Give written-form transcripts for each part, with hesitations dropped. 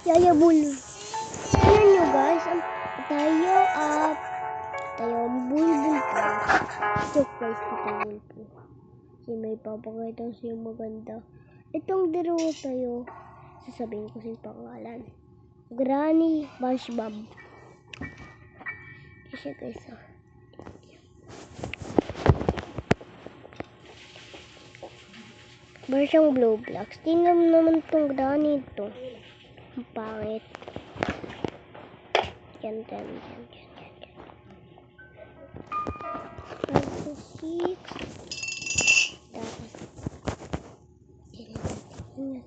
Yaya Bulbul. Tingnan nyo guys, tayo ang bulbul pa. Joke guys, ito bulbul. Kasi may papakita siya maganda. Itong dalawa tayo, sasabihin ko sa pangalan. Granny SpongeBob. Kasi guys, meron siyang blue blocks. Tingnan naman itong Granny ito. Ang pangit. Yan.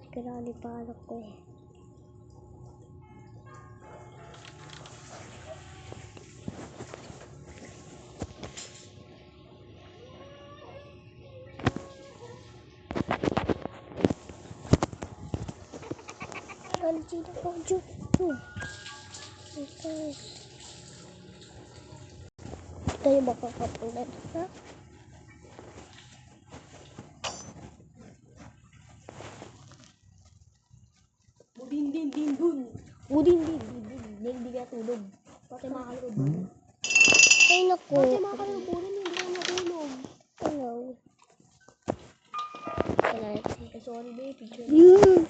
Sigurado para ko eh. Dito ko dito. Tayo makakapunod ha? Hindi ka tulog. Bakit makakalog? Ay naku. Bakit makakalog? Hindi ka natulog. Hello. Eh, sorry babe.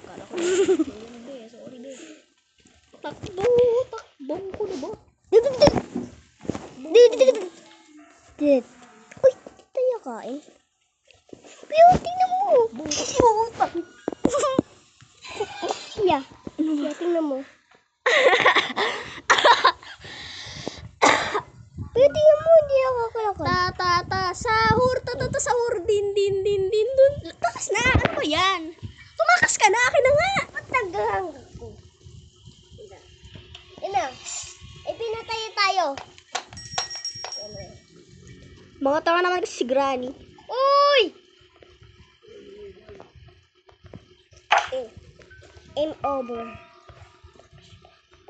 Kala ko sorry babe. Takbong ko na ba? Dit. Uy, tayo kain. Pero tingnan mo. Yeah. Yeah, tingnan mo. Pero tingnan mo, hindi ako kakalakan. Sahur, sahur, din, dun. Takas na, ano ba yan? Tumakas ka na, akin na nga. Matagal ko. Ina, ipinatayo tayo. Mga tanga naman kasi si Granny. Uy! Aim over.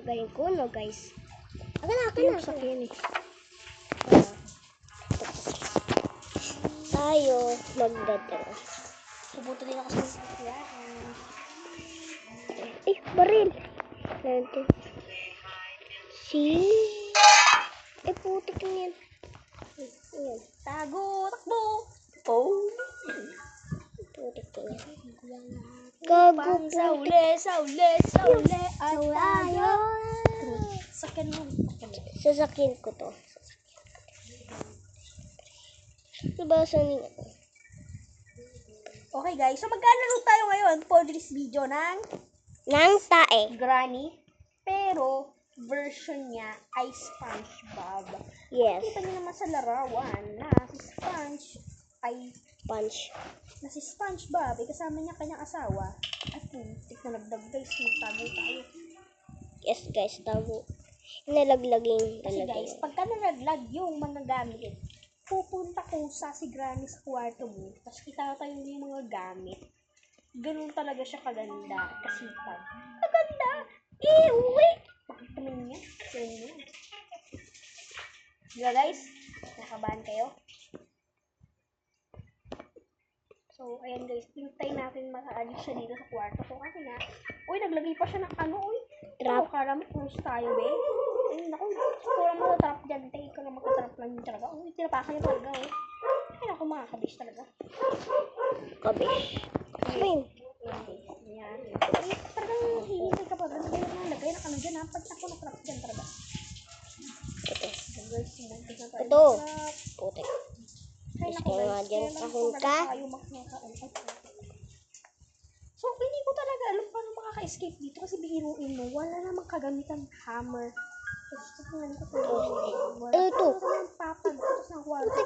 Galing ko, no, guys. Akin na. Sakyan eh. Tayo magdadala. Pupunta din ako sa sasakyan. Baril. Natin. Putik na yan. Ayan. Tago, takbo. Oh. Putik na yan. Gago. Saule. Tayo. Sakyan mo. Sasakyan ko to. Nabasa niyo ako. Okay guys, so maglalaro tayo ngayon for this video ng Nang tae. Granny, pero version niya ay SpongeBob. Yes. Kita niyo naman sa larawan na si SpongeBob ay kasama niya kanyang asawa. At nagdag guys, magtago tayo. Yes guys, tago. Nalaglaging Kasi talaga guys, yun. pagka nalaglag yung mga gamit, pupunta ko sa si Granny sa kwarto mo, tapos itatayo niya yung mga gamit. Ganun talaga siya kaganda, kasipag. Kaganda! Uwi! Pakita mo niya. Sa inyo. Diba guys? Nakabahan kayo? So, ayan guys, hintay natin maka-alis siya dito sa kwarto ko kasi nga, naglagay pa siya ng Trap. Kala mo, close tayo, be. Ay, naku, kung mo trap dyan, te, ikaw na magka-trap lang yun talaga. Tinapakan niya talaga, Ay, naku, mga kabis talaga. Kabish. Ayun. Ayan. Ay, talagang hihintay ka pa, lagay na ka na dyan, ha. Pag ako na-trap dyan talaga. Guys, sumuntis na tayo. Ito. Putik. Ay, Gusto naku, nga guys, dyan kailan kahon talaga ka. tayo So, hindi ko talaga alam paano makaka-escape dito kasi bihiruin mo, wala namang kagamitan hammer. Gusto ko nga nito. Ano to? Papagtos ng kwarto.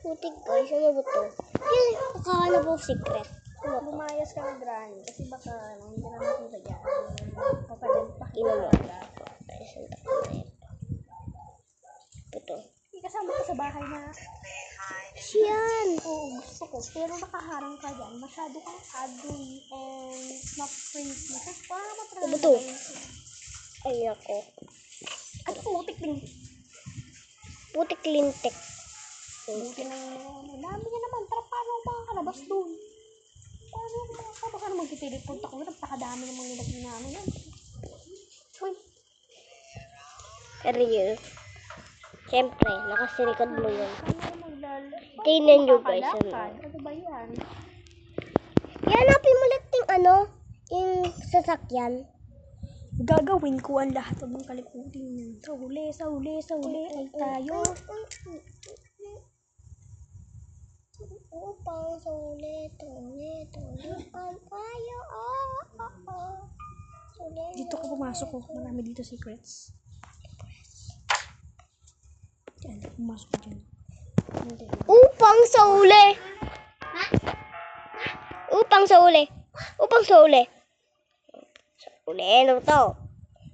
Putik guys, ano ba to? Yan, nakahanap ko secret. Ano to? Lumayas ka ng Granny kasi baka hindi ka na makita dyan. Papadyan pa. Ino mo. Ay, santa ko na ito. Ito. Hindi kasama ka sa bahay na. Siyan! Oo, gusto ko. Pero nakaharang ka dyan. Masyado kang ugly and not pretty. So, para matraga. Ano ba to? Ay, ako. At putik din. Putik lintik. Buti na dami niya naman. Tara, paano makakalabas doon? Baka naman kiteleport ako. Napakadami ng mga nilagay namin yan. Uy. Pero yun, siyempre, nakasilikod mo yun. Kaya maglalakad. Tingnan nyo guys, Ano ba yan? Hanapin mo ulit yung yung sasakyan. Gagawin ko ang lahat ng kalikutin niyan. Sa huli ay tayo. Upang sulit ang tayo. Dito ko pumasok ko. Marami dito secrets. Diyan, pumasok ko dyan. Upang sa uli. Ano to?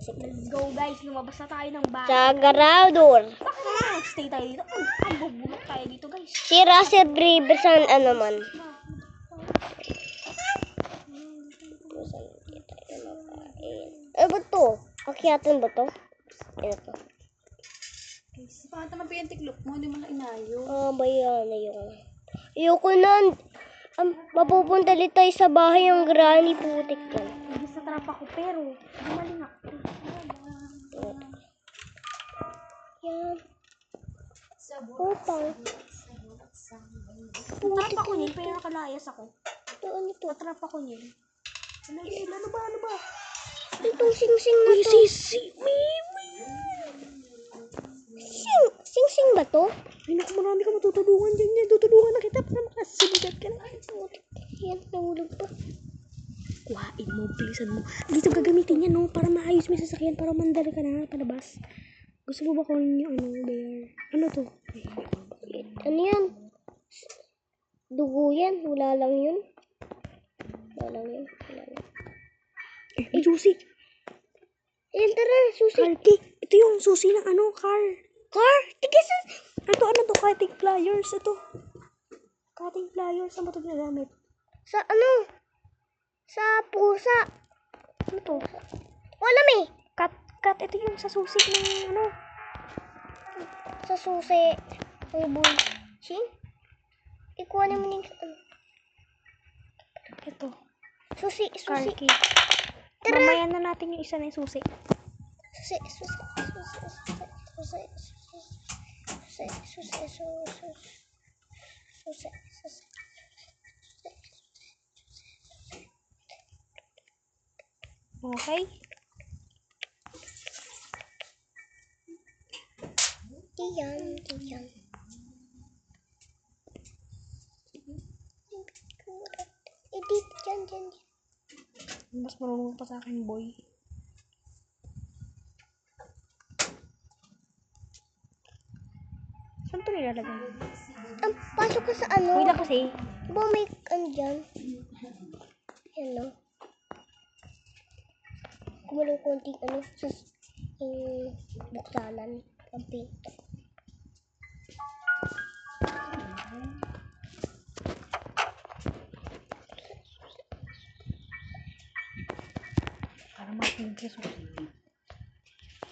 Let's go guys, lumabas na tayo ng bahay. Sa Garador. Bakit stay tayo dito? Ang bubulok tayo dito guys. Si Russell Riverson man. Ano ba to? Akyatan ba to? Ano to? Guys, pakanta na pa yung tiklop mo, hindi mo na inayo. Bayan na yung... Ayoko na. Mapupunta ulit tayo sa bahay yung granny putik yan. Hindi sa trap ako, pero gumaling ako. Yan. Upang. Trap ako niyan, pero nakalayas ako. Ano to? Trap ako niyan. Ano ba? Itong sing-sing na to. Sing-sing ba to? Ay, naku, marami ka matutulungan dyan yan. Tutulungan na kita para makasisigat ka na. Yan, nahulog pa. Kuhain mo, bilisan mo. Dito gagamitin yan, no? Para maayos mo yung sasakyan, para mandali ka na palabas. Gusto mo ba kunin yung bear? Ano to? Ano yan? Dugo yan. Wala lang yun. May susi. Yan, tara. Susi. Carti. Ito yung susi ng car. Car? Tigas. Ano to? Cutting pliers. Ito. Cutting pliers. Saan ba ito ginagamit? Sa Sa pusa. Ano to? Wala may. Cut. Ito yung sa susi ng Sa susi. Ang bullshit. Ikuha naman yung... Ito. Susi. Car key. Tara. Mamaya na natin yung isa na yung susi. Susi. Okay? Diyan. Edit, dyan. Mas marunong pa sa akin, boy. Saan ito nilalagay? Pasok ka sa Wait lang kasi. Diba may dyan? Yan, no? Kumalong konting buksalan ang pinto. Para makinig sa susi.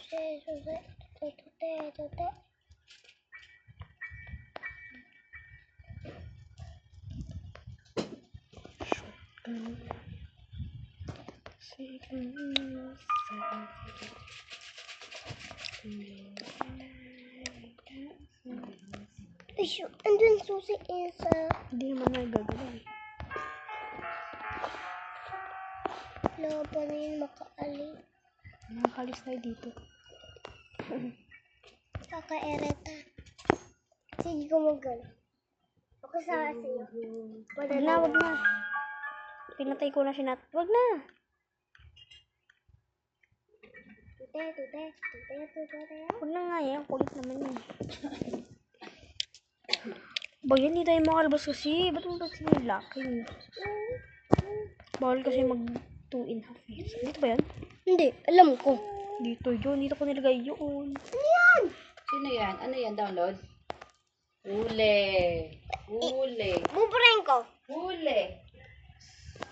Susi. Andun susi is Hindi naman nagagalaw eh. wala pa rin makaalis. Nakakalis tayo dito. Kakaereta. Sige gumagano. Ako sa sa'yo. Wag na. Pinatay ko na siya Wag na. Tute. Wag na nga yan. Kulit naman yun. Bagay, hindi tayo makalabas kasi. Ba't mo ba sinilaki? Bawal kasi mag 2.5 years. Dito ba yan? Hindi, alam ko. Dito yun. Dito ko nilagay yun. Sino yan? Ano yan? Download? Huli. Buburahin ko. Huli.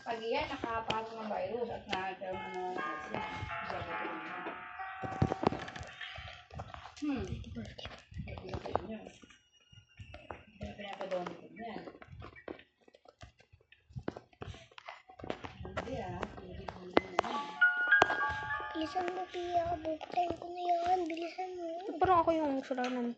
Pag yan, nakapasok ng virus at nagkaroon ng Bilisan mo, Pia. Buksan ko na yan. Bilisan mo. Parang ako yung kasalanan.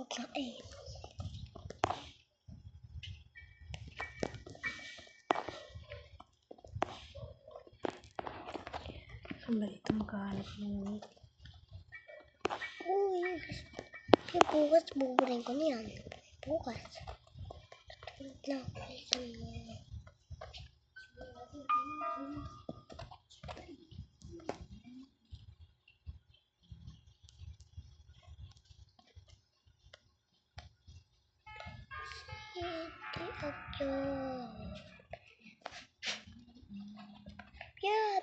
Okay. Saan ba dito magkahanap ng... Uy. Yung bukas, buburin ko na yan. Bukas. Wait lang. Bilisan mo.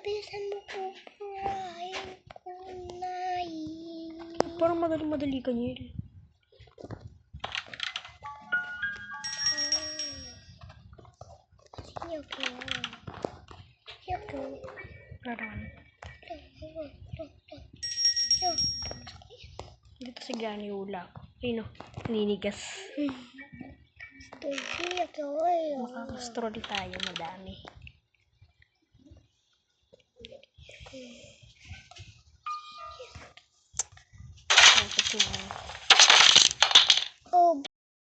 Bilisan mo po. Ayaw ko na Parang madali-madali ka niya. Yoko. Yoko. Parang dito si Granny Ula. Ayun o, ninigas. Yoko. Makakastroll tayo, madami. Ito